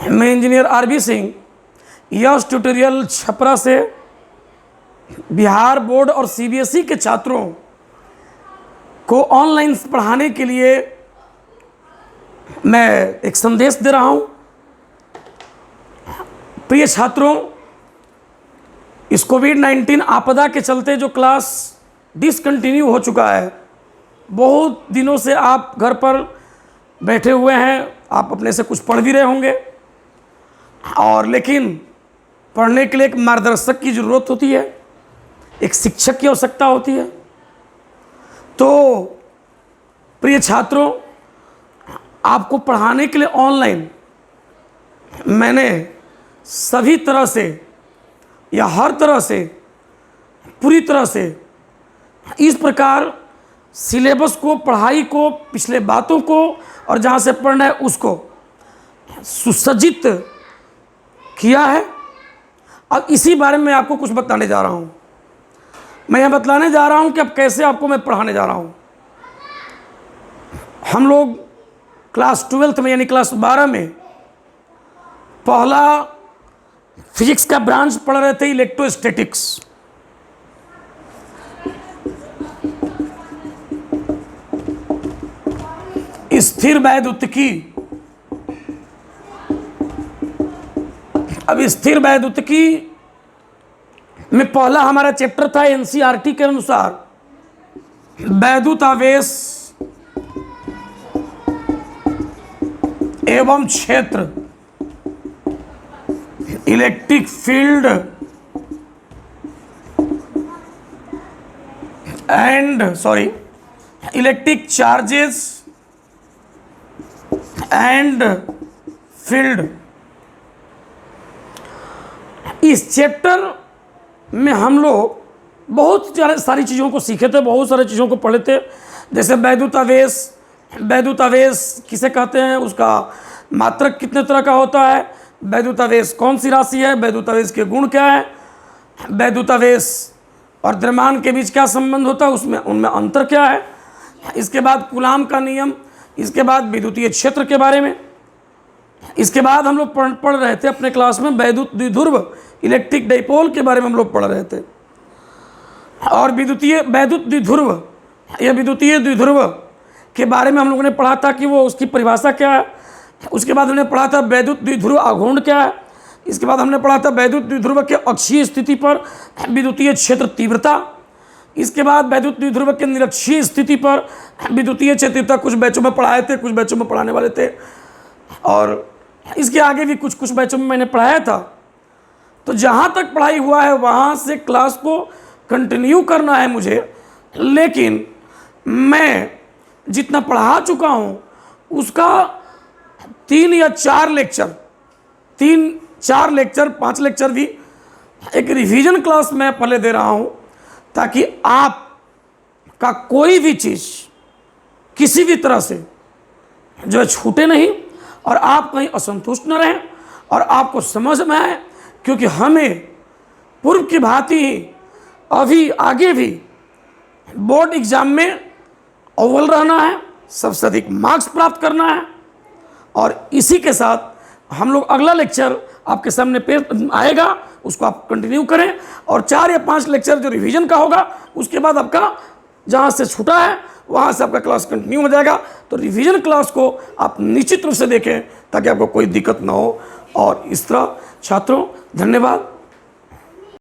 मैं engineer RB Singh यश tutorial Chhapra से Bihar board और सीबीएसई के छात्रों को ऑनलाइन पढ़ाने के लिए मैं एक संदेश दे रहा हूं। प्रिय छात्रों, इस कोविड-19 आपदा के चलते जो क्लास डिसकंटिन्यू हो चुका है, बहुत दिनों से आप घर पर बैठे हुए हैं, आप अपने से कुछ पढ़ भी रहे होंगे और लेकिन पढ़ने के लिए एक मार्गदर्शक की ज़रूरत होती है, एक शिक्षक की आवश्यकता होती है। तो प्रिय छात्रों, आपको पढ़ाने के लिए ऑनलाइन मैंने सभी तरह से या हर तरह से पूरी तरह से इस प्रकार सिलेबस को, पढ़ाई को, पिछले बातों को और जहाँ से पढ़ना है उसको सुसज्जित किया है। अब इसी बारे में आपको कुछ बताने जा रहा हूँ। मैं यह बतलाने जा रहा हूँ कि अब कैसे आपको मैं पढ़ाने जा रहा हूँ। हम लोग क्लास 12th में यानी क्लास 12 में पहला फिजिक्स का ब्रांच पढ़ रहे थे, इलेक्ट्रोस्टैटिक्स। स्थिर वैद्युतिकी। अब स्थिर वैद्युतिकी में पहला हमारा चैप्टर था एनसीईआरटी के अनुसार वैद्युत आवेश एवं क्षेत्र, electric field electric charges and field. इस चैप्टर में हम लोग बहुत सारी चीज़ों को सीखे थे, बहुत सारी चीज़ों को पढ़े थे। जैसे वैद्युत आवेश किसे कहते हैं, उसका मात्रक कितने तरह का होता है, वैद्युत आवेश कौन सी राशि है, वैद्युत आवेश के गुण क्या है, वैद्युत आवेश और द्रव्यमान के बीच क्या संबंध होता है, उनमें अंतर क्या है। इसके बाद कूलाम का नियम, इसके बाद विद्युतीय क्षेत्र के बारे में। इसके बाद हम लोग पढ़ रहे थे अपने क्लास में वैद्युत द्विध्रुव, इलेक्ट्रिक डाइपोल के बारे में हम लोग पढ़ रहे थे। और विद्युतीय द्विध्रुव के बारे में हम लोगों ने पढ़ा था कि वो उसकी परिभाषा क्या है। उसके बाद हमने पढ़ा था वैद्युत द्विध्रुव आघूर्ण क्या है। इसके बाद हमने पढ़ा था वैद्युत द्विध्रुव के अक्षीय स्थिति पर विद्युतीय क्षेत्र तीव्रता। इसके बाद वैद्युत द्विध्रुव के निरक्षीय स्थिति पर विद्युतीय क्षेत्रता कुछ बैचों में पढ़ाए थे, कुछ बैचों में पढ़ाने वाले थे और इसके आगे भी कुछ बैचों में मैंने पढ़ाया था। तो जहाँ तक पढ़ाई हुआ है वहाँ से क्लास को कंटिन्यू करना है मुझे, लेकिन मैं जितना पढ़ा चुका हूँ उसका 3 या 4 लेक्चर, 5 लेक्चर भी एक रिवीजन क्लास में पहले दे रहा हूँ, ताकि आप का कोई भी चीज़ किसी भी तरह से जो है छूटे नहीं और आप कहीं असंतुष्ट न रहें और आपको समझ में आए। क्योंकि हमें पूर्व की भांति ही अभी आगे भी बोर्ड एग्जाम में अव्वल रहना है, सबसे अधिक मार्क्स प्राप्त करना है। और इसी के साथ हम लोग अगला लेक्चर आपके सामने पेश आएगा, उसको आप कंटिन्यू करें। और 4 या 5 लेक्चर जो रिवीजन का होगा, उसके बाद आपका जहाँ से छूटा है वहाँ से आपका क्लास कंटिन्यू हो जाएगा। तो रिवीजन क्लास को आप निश्चित रूप से देखें ताकि आपको कोई दिक्कत ना हो। और इस तरह छात्रों, धन्यवाद।